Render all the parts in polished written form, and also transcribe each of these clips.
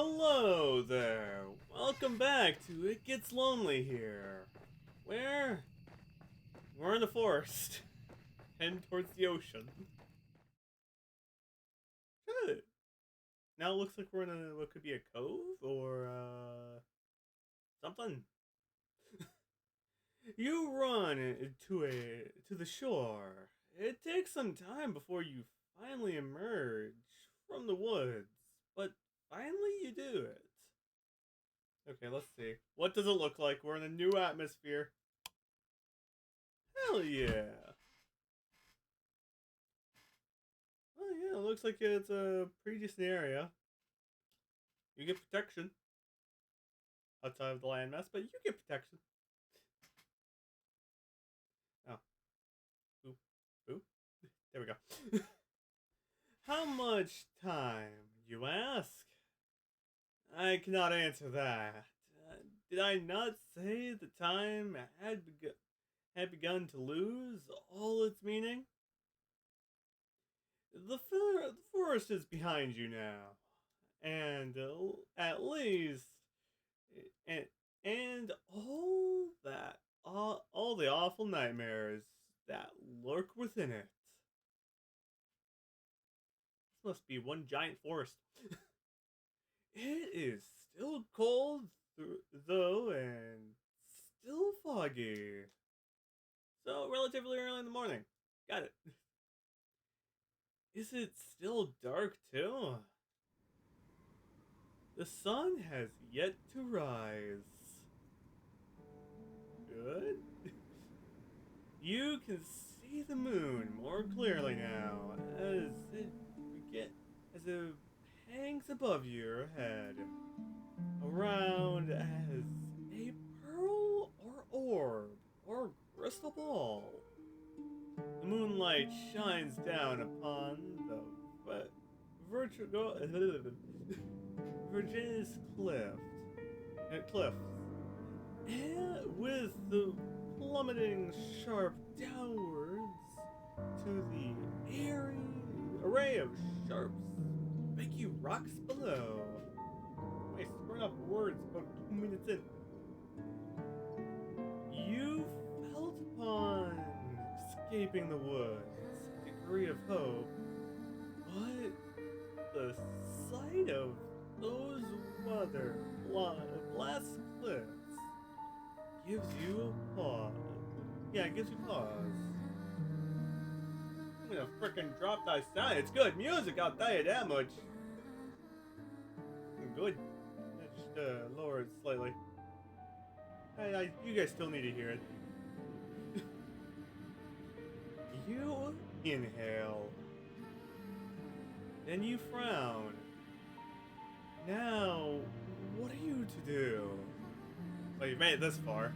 Hello there. Welcome back to It Gets Lonely here. Where? We're in the forest, heading towards the ocean. Good. Now it looks like we're in what could be a cove or something. You run to the shore. It takes some time before you finally emerge from the woods, but finally you do it. Okay, let's see. What does it look like? We're in a new atmosphere. Hell yeah. Oh yeah, it looks like it's a pretty decent area. You get protection outside of the landmass, but you get protection. Oh, boop, boop. There we go. How much time, you ask? I cannot answer that. Did I not say the time had begun to lose all its meaning? The forest is behind you now, and at least, and and all the awful nightmares that lurk within it. This must be one giant forest. It is still cold, though, and still foggy. So relatively early in the morning. Got it. Is it still dark too? The sun has yet to rise. Good. You can see the moon more clearly now get as it hangs above your head, around as a pearl or orb or crystal ball. The moonlight shines down upon the virtual Virginia's cliffs, and with the plummeting sharp downwards to the airy array of sharp, spiky rocks below. I screwed up words about 2 minutes in. You felt upon escaping the woods a degree of hope, but the sight of those weather blast cliffs gives you a pause. Yeah, it gives you pause. I'm gonna frickin' drop that sound. It's good music, I'll tell you that much. Good. Just lower it slightly. You guys still need to hear it. You inhale. Then you frown. Now, what are you to do? Well, you've made it this far.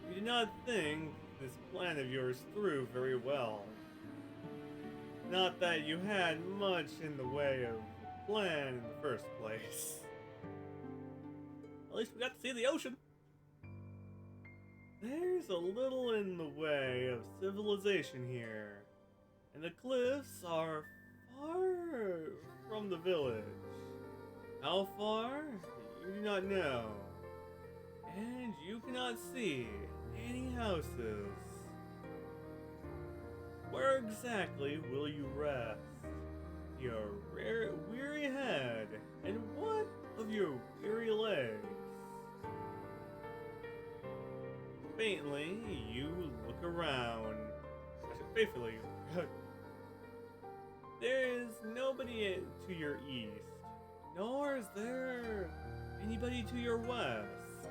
You did not think this plan of yours through very well. Not that you had much in the way of a plan in the first place. At least we got to see the ocean. There's a little in the way of civilization here, and the cliffs are far from the village. How far? You do not know. And you cannot see any houses. Where exactly will you rest? Your weary head, and what of your weary legs? Faintly, you look around. Faithfully, there is nobody to your east, nor is there anybody to your west.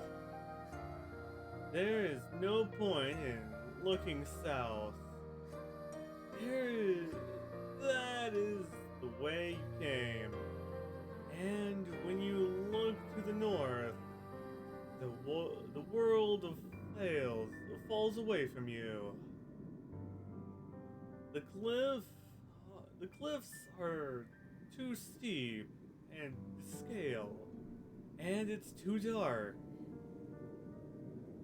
There is no point in looking south. That is the way you came. And when you look to the north, the world falls away from you. The the cliffs are too steep and to scale, and it's too dark.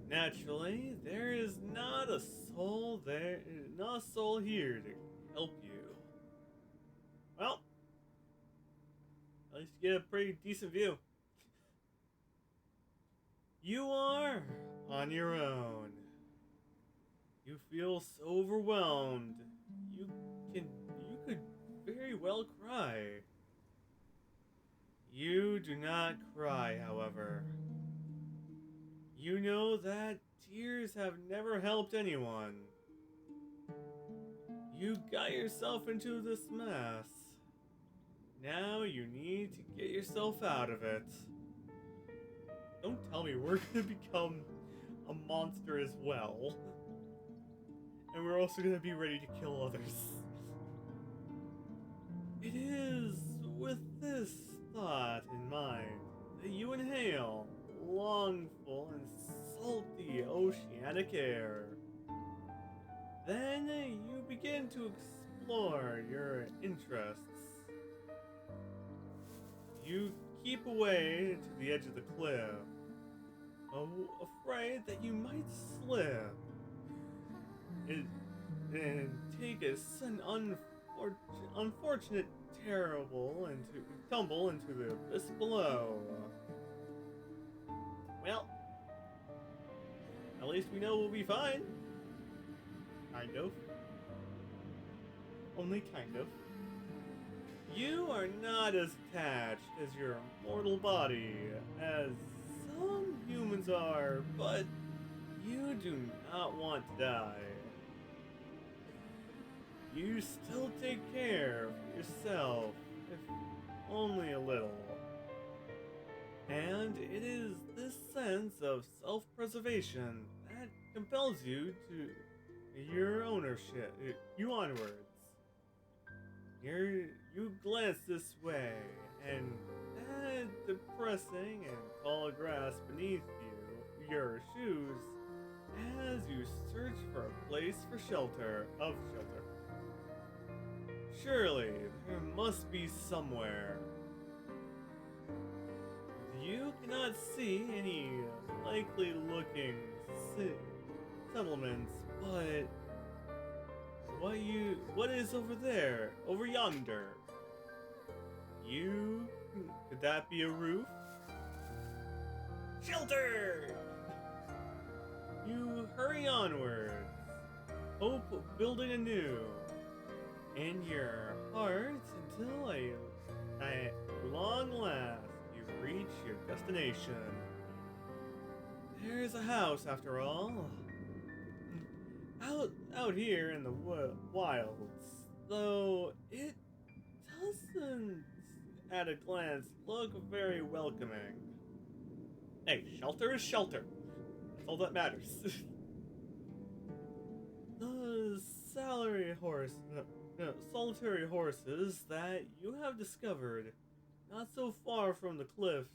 Naturally, there is not a soul there, not a soul here to help you. Well, At least you get a pretty decent view. You are on your own. You feel so overwhelmed. You you could very well cry. You do not cry, however. You know that tears have never helped anyone. You got yourself into this mess. Now you need to get yourself out of it. Don't tell me we're gonna become a monster as well. And we're also gonna be ready to kill others. It is with this thought in mind that you inhale lungful and salty oceanic air. Then you begin to explore your interests. You keep away to the edge of the cliff, afraid that you might slip and take a sudden unfortunate tumble into the abyss below. Well, at least we know we'll be fine. Kind of. Only kind of. You are not as attached as your mortal body as some humans are, but you do not want to die. You still take care of yourself, if only a little. And it is this sense of self-preservation that compels you to your ownership, you onwards. You glance this way, and that depressing and tall grass beneath your shoes, as you search for a place for shelter. Surely, there must be somewhere. You cannot see any likely looking settlements, but what is over there, over yonder? Could that be a roof? Shelter! You hurry onwards, hope of building anew in your heart until at long last you reach your destination. There's a house after all. Out here in the wilds, though it doesn't at a glance look very welcoming. Hey, shelter is shelter. That's all that matters. The solitary horses that you have discovered not so far from the cliffs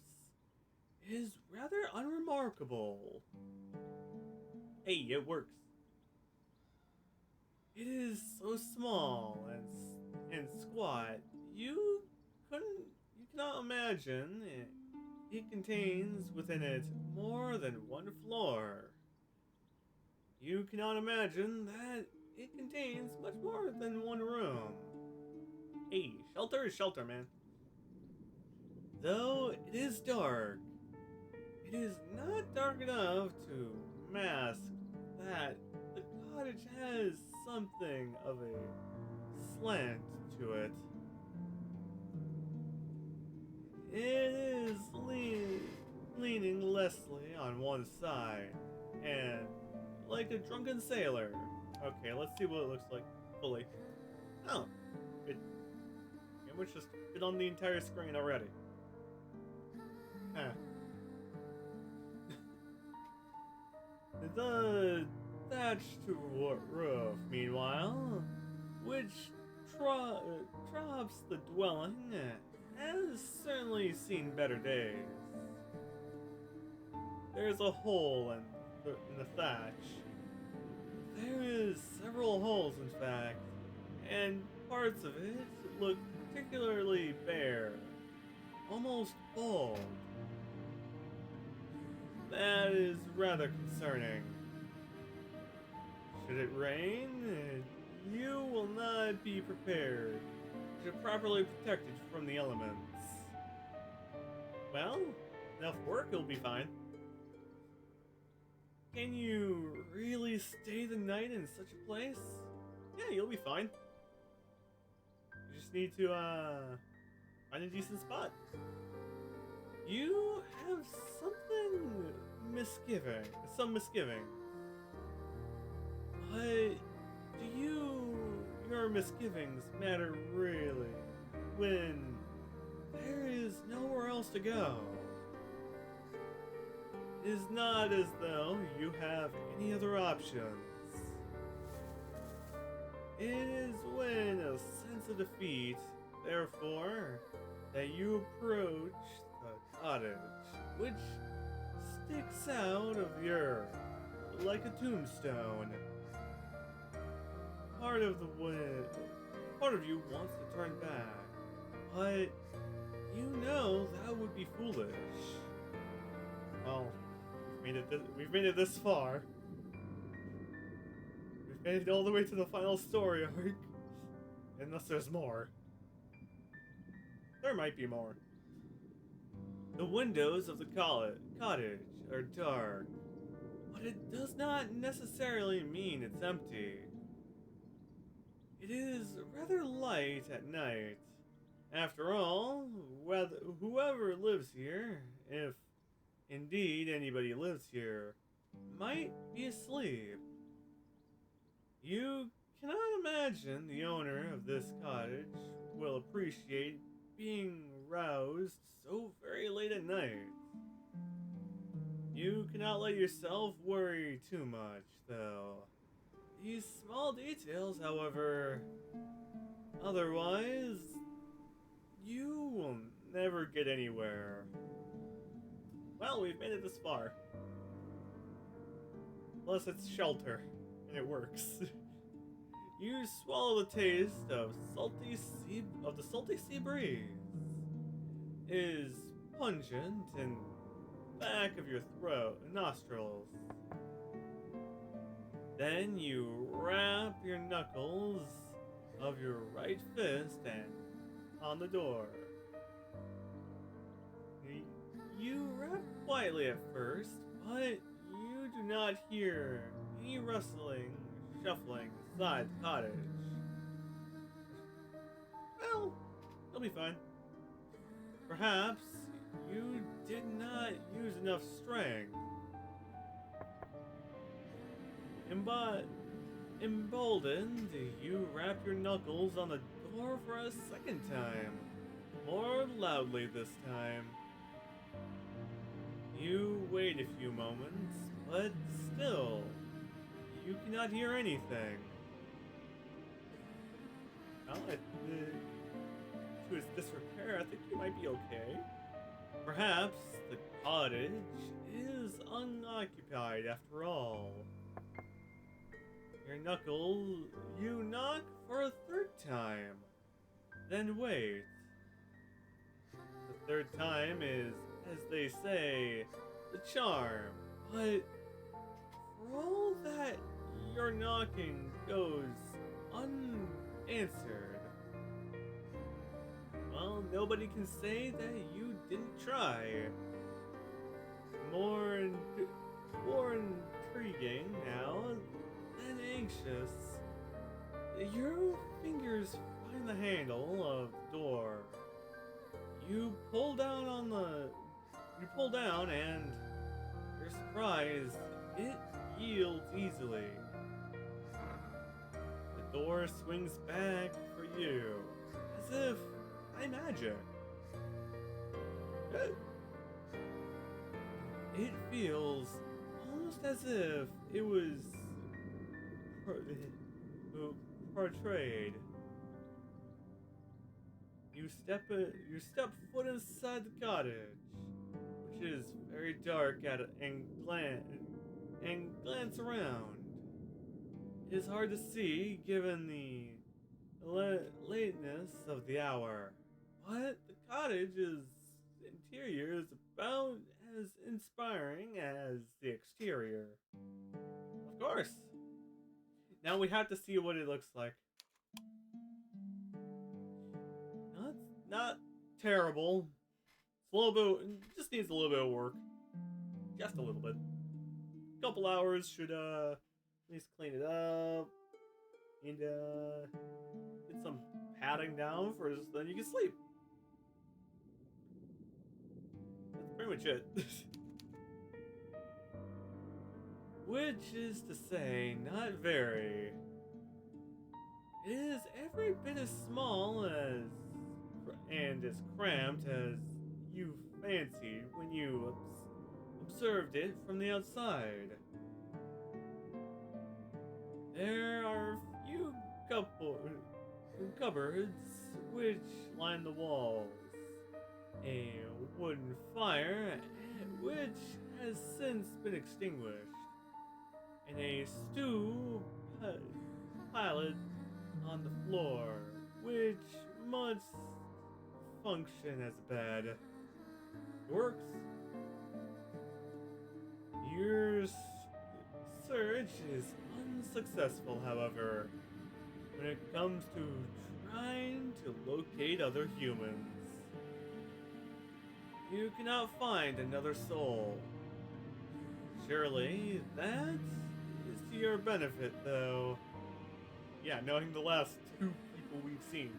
is rather unremarkable. Hey, it works. It is so small and squat. You cannot imagine it contains within it more than one floor. You cannot imagine that it contains much more than one room. Hey, shelter is shelter, man. Though it is dark, it is not dark enough to mask that the cottage has something of a slant to it. It is leaning Leslie on one side, and like a drunken sailor. Okay, let's see what it looks like fully. Oh, it much just fit on the entire screen already. Huh. The thatched roof, meanwhile, which tops the dwelling, has certainly seen better days. There's a hole in the thatch. There is several holes, in fact, and parts of it look particularly bare, almost bald. That is rather concerning. Should it rain, you will not be prepared to properly protect it from the elements. Well, enough work, you'll be fine. Can you really stay the night in such a place? Yeah, you'll be fine. You just need to, find a decent spot. You have some misgiving. But your misgivings matter really when there is nowhere else to go? It is not as though you have any other options. It is when a sense of defeat, therefore, that you approach the cottage, which sticks out of the earth like a tombstone. Part of you wants to turn back, but you know that would be foolish. Well, we've made it this far. We've made it all the way to the final story arc. Unless there's more. There might be more. The windows of the cottage are dark, but it does not necessarily mean it's empty. It is rather light at night. After all, whoever lives here, if indeed anybody lives here, might be asleep. You cannot imagine the owner of this cottage will appreciate being roused so very late at night. You cannot let yourself worry too much, though. These small details, however, otherwise, you will never get anywhere. Well, we've made it this far. Plus, it's shelter, and it works. You swallow the taste of the salty sea breeze. It is pungent in back of your nostrils. Then you wrap your knuckles of your right fist and on the door. You rap quietly at first, but you do not hear any rustling, shuffling inside the cottage. Well, you'll be fine. Perhaps you did not use enough strength. Emboldened, you rap your knuckles on the door for a second time. More loudly this time. You wait a few moments, but still, you cannot hear anything. Well, to its disrepair, I think you might be okay. Perhaps the cottage is unoccupied after all. You knock for a third time, then wait. The third time is, as they say, the charm, but for all that your knocking goes unanswered, well, nobody can say that you didn't try. More intriguing now than anxious, your fingers find the handle of the door. You pull down and you're surprised it yields easily. The door swings back for you, as if by magic. It feels almost as if it was portrayed. You step foot inside the cottage, which is very dark and glance around. It is hard to see given the lateness of the hour, but the cottage's interior is about as inspiring as the exterior. Of course. Now we have to see what it looks like. Not terrible. It's a little bit, just needs a little bit of work. Just a little bit. A couple hours should, at least clean it up. And, get some padding down first, then you can sleep. That's pretty much it. Which is to say, not very. It is every bit as small as and as cramped as you fancied when you observed it from the outside. There are few cupboards which line the walls, a wooden fire which has since been extinguished, and a stew pilot on the floor, which must function as a bed. It works. Your search is unsuccessful, however, when it comes to trying to locate other humans. You cannot find another soul. Surely that is to your benefit, though. Yeah, knowing the last two people we've seen.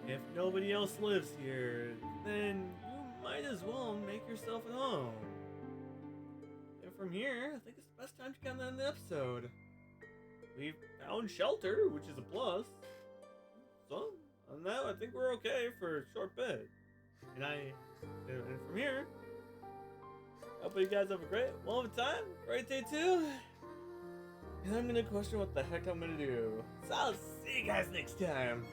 If nobody else lives here, then you might as well make yourself at home. And from here, I think it's the best time to count down the episode. We've found shelter, which is a plus. So, on that, I think we're okay for a short bit. And from here, I hope you guys have a great time, great day too. And I'm gonna question what the heck I'm gonna do. So I'll see you guys next time.